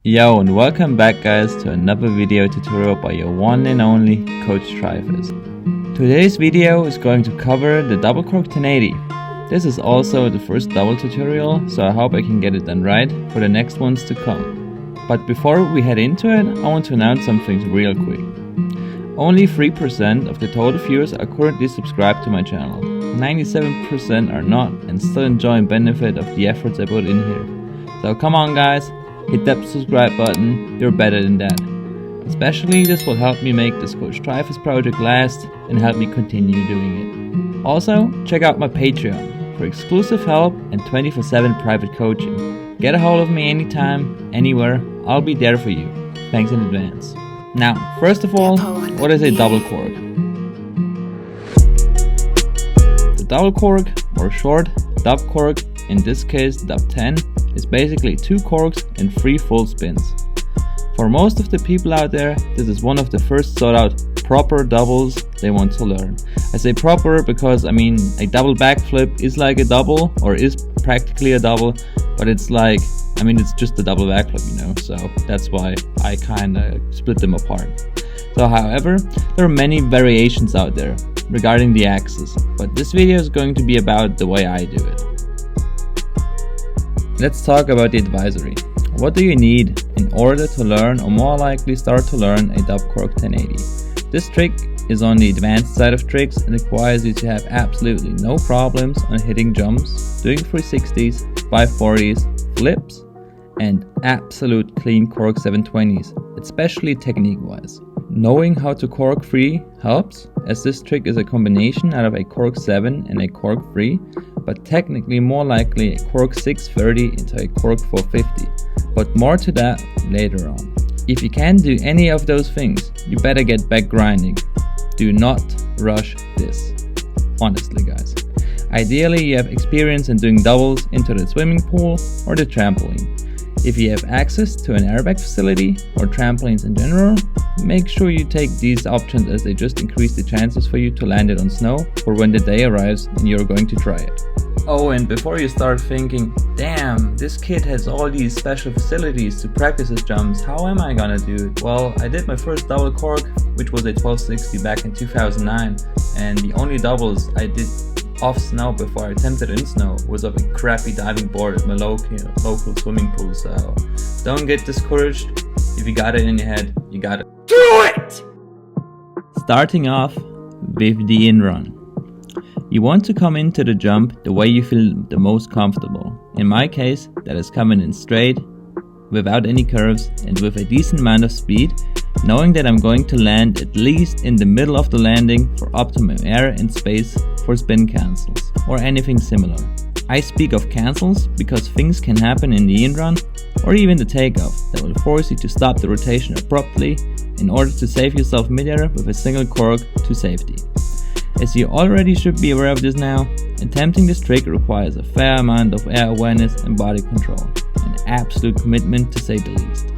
Yo, and welcome back guys to another video tutorial by your one and only Coach Trifes. Today's video is going to cover the Double Cork 1080. This is also the first double tutorial, so I hope I can get it done right for the next ones to come. But before we head into it, I want to announce something real quick. Only 3% of the total viewers are currently subscribed to my channel. 97% are not and still enjoy and benefit of the efforts I put in here. So come on guys, hit that subscribe button, you're better than that. Especially this will help me make this Coach Trifes project last and help me continue doing it. Also, check out my Patreon for exclusive help and 24/7 private coaching. Get a hold of me anytime, anywhere, I'll be there for you. Thanks in advance. Now, first of all, what is a double cork? The double cork, or short, dub cork, in this case dub 10, is basically 2 corks and 3 full spins. For most of the people out there, this is one of the first sought out proper doubles they want to learn. I say proper because a double backflip is like a double, or is practically a double, but it's like, it's just a double backflip, so that's why I kinda split them apart. So however, there are many variations out there regarding the axis, but this video is going to be about the way I do it. Let's talk about the advisory. What do you need in order to learn, or more likely start to learn, a Double Cork 1080? This trick is on the advanced side of tricks and requires you to have absolutely no problems on hitting jumps, doing 360s, 540s, flips, and absolute clean cork 720s, especially technique wise. Knowing how to cork free helps, as this trick is a combination out of a cork 7 and a cork 3, but technically more likely a cork 630 into a cork 450, but more to that later on. If you can't do any of those things, you better get back grinding. Do not rush this. Honestly guys. Ideally you have experience in doing doubles into the swimming pool or the trampoline. If you have access to an airbag facility or trampolines in general, make sure you take these options, as they just increase the chances for you to land it on snow for when the day arrives and you're going to try it. Oh, and before you start thinking, damn, this kid has all these special facilities to practice his jumps, how am I gonna do it? Well, I did my first double cork, which was a 1260 back in 2009, and the only doubles I did off snow before I attempted in snow was of a crappy diving board at my local swimming pool, so don't get discouraged. If you got it in your head, you got it. Do it! Starting off with the in-run. You want to come into the jump the way you feel the most comfortable. In my case, that is coming in straight, without any curves, and with a decent amount of speed, knowing that I'm going to land at least in the middle of the landing for optimum air and space for spin cancels, or anything similar. I speak of cancels because things can happen in the in-run, or even the takeoff, that will force you to stop the rotation abruptly in order to save yourself midair with a single cork to safety. As you already should be aware of this now, attempting this trick requires a fair amount of air awareness and body control, an absolute commitment to say the least.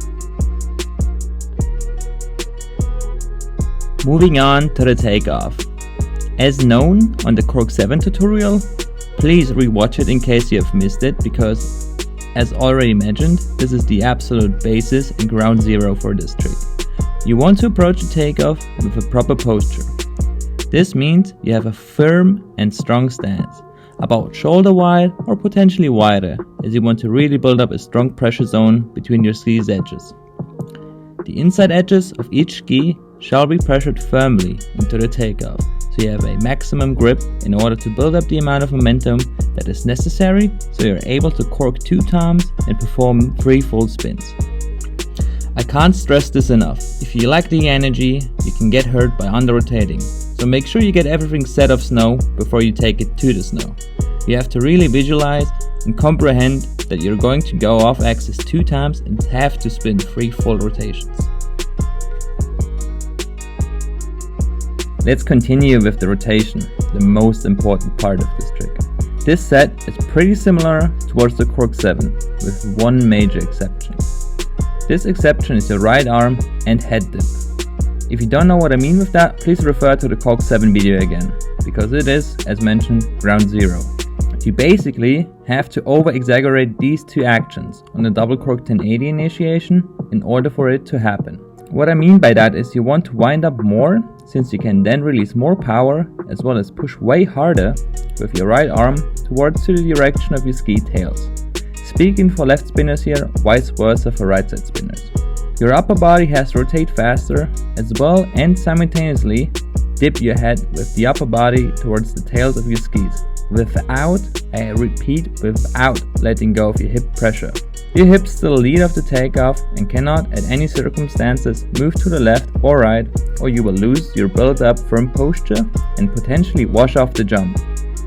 Moving on to the takeoff. As known on the Cork 7 tutorial, please rewatch it in case you have missed it, because, as already mentioned, this is the absolute basis and ground zero for this trick. You want to approach the takeoff with a proper posture. This means you have a firm and strong stance, about shoulder wide or potentially wider, as you want to really build up a strong pressure zone between your ski's edges. The inside edges of each ski shall be pressured firmly into the takeoff, so you have a maximum grip in order to build up the amount of momentum that is necessary so you're able to cork 2 times and perform 3 full spins. I can't stress this enough. If you lack the energy, you can get hurt by under-rotating, so make sure you get everything set of snow before you take it to the snow. You have to really visualize and comprehend that you're going to go off axis 2 times and have to spin 3 full rotations. Let's continue with the rotation, the most important part of this trick. This set is pretty similar towards the Cork 7, with one major exception. This exception is your right arm and head dip. If you don't know what I mean with that, please refer to the Cork 7 video again, because it is, as mentioned, ground zero. You basically have to over-exaggerate these two actions on the Double Cork 1080 initiation in order for it to happen. What I mean by that is you want to wind up more, since you can then release more power as well as push way harder with your right arm towards the direction of your ski tails. Speaking for left spinners here, vice versa for right side spinners. Your upper body has to rotate faster as well, and simultaneously dip your head with the upper body towards the tails of your skis without, I repeat, without letting go of your hip pressure. Your hips still lead off the takeoff and cannot at any circumstances move to the left or right, or you will lose your built up firm posture and potentially wash off the jump,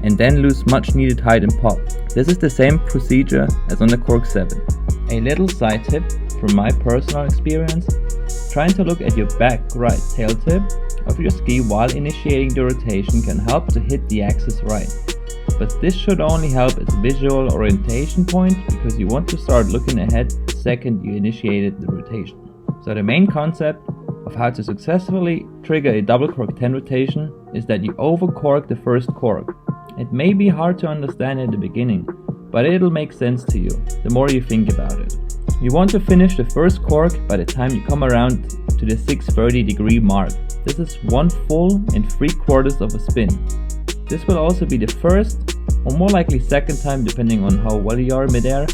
and then lose much needed height and pop. This is the same procedure as on the Cork 7. A little side tip from my personal experience: trying to look at your back right tail tip of your ski while initiating the rotation can help to hit the axis right. But this should only help as a visual orientation point, because you want to start looking ahead the second you initiated the rotation. So the main concept of how to successfully trigger a double cork 10 rotation is that you overcork the first cork. It may be hard to understand at the beginning, but it'll make sense to you the more you think about it. You want to finish the first cork by the time you come around to the 630-degree mark. This is 1 full and 3/4 of a spin. This will also be the first, or more likely second time depending on how well you are midair,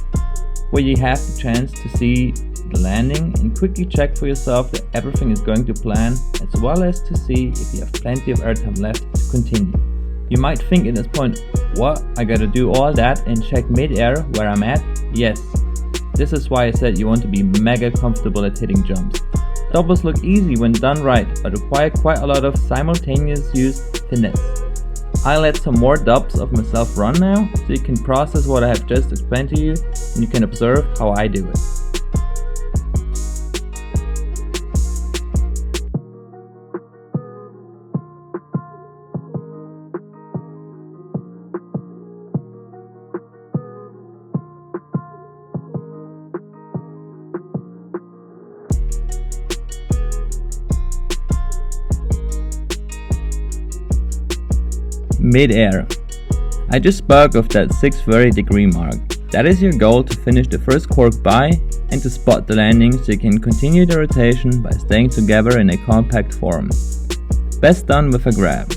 where you have the chance to see the landing and quickly check for yourself that everything is going to plan, as well as to see if you have plenty of airtime left to continue. You might think at this point, what, I gotta do all that and check mid-air where I'm at? Yes. This is why I said you want to be mega comfortable at hitting jumps. Doubles look easy when done right, but require quite a lot of simultaneous use finesse. I'll let some more dubs of myself run now, so you can process what I have just explained to you, and you can observe how I do it. Mid-air. I just spoke of that 630-degree mark. That is your goal to finish the first cork by and to spot the landing so you can continue the rotation by staying together in a compact form. Best done with a grab.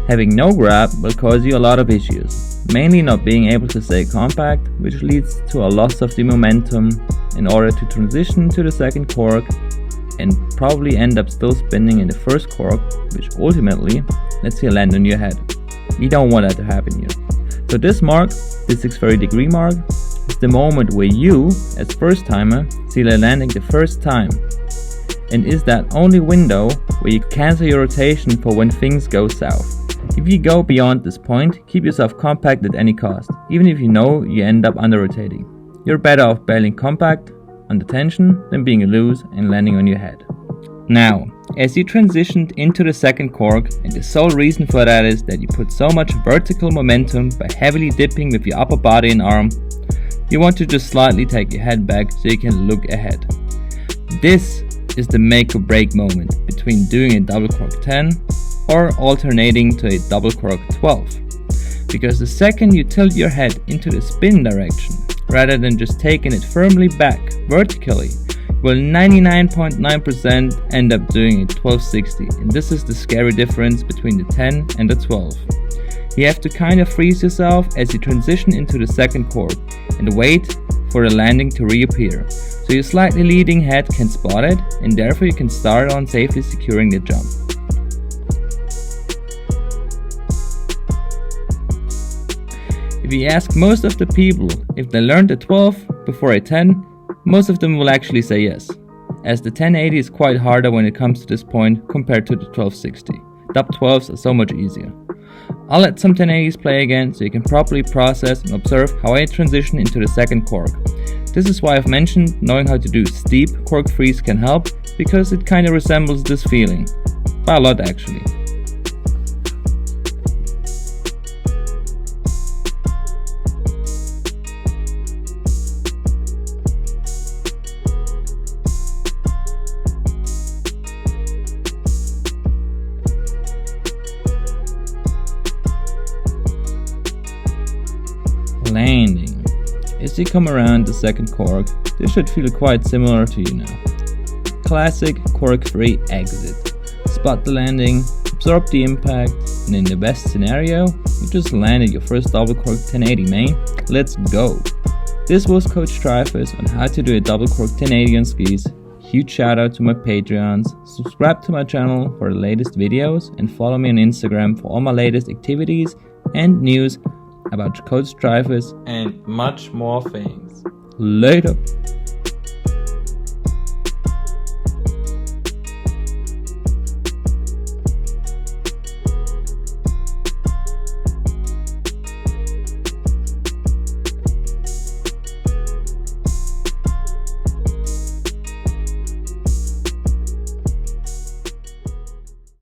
Having no grab will cause you a lot of issues, mainly not being able to stay compact, which leads to a loss of the momentum in order to transition to the second cork and probably end up still spinning in the first cork, which ultimately lets you land on your head. You don't want that to happen here. So this mark, the 630-degree mark, is the moment where you, as first timer, see the landing the first time, and is that only window where you cancel your rotation for when things go south. If you go beyond this point, keep yourself compact at any cost, even if you know you end up under rotating. You're better off bailing compact under tension than being loose and landing on your head. Now, as you transitioned into the second cork, and the sole reason for that is that you put so much vertical momentum by heavily dipping with your upper body and arm, you want to just slightly take your head back so you can look ahead. This is the make or break moment between doing a double cork 10 or alternating to a double cork 12. Because the second you tilt your head into the spin direction, rather than just taking it firmly back vertically, will 99.9% end up doing a 1260, and this is the scary difference between the 10 and the 12. You have to kind of freeze yourself as you transition into the second cork and wait for the landing to reappear, so your slightly leading head can spot it, and therefore you can start on safely securing the jump. If you ask most of the people if they learned the 12 before a 10, most of them will actually say yes, as the 1080 is quite harder when it comes to this point compared to the 1260. Dub 12s are so much easier. I'll let some 1080s play again so you can properly process and observe how I transition into the second cork. This is why I've mentioned knowing how to do steep cork freeze can help, because it kinda resembles this feeling. By a lot actually. Landing. As you come around the second cork, this should feel quite similar to you now. classic cork-free exit. Spot the landing, absorb the impact, and in the best scenario, you just landed your first double cork 1080, man. Let's go! This was Coach Trifes on how to do a double cork 1080 on skis. Huge shout out to my Patreons. Subscribe to my channel for the latest videos and follow me on Instagram for all my latest activities and news about Coach Trifes and much more things. Later!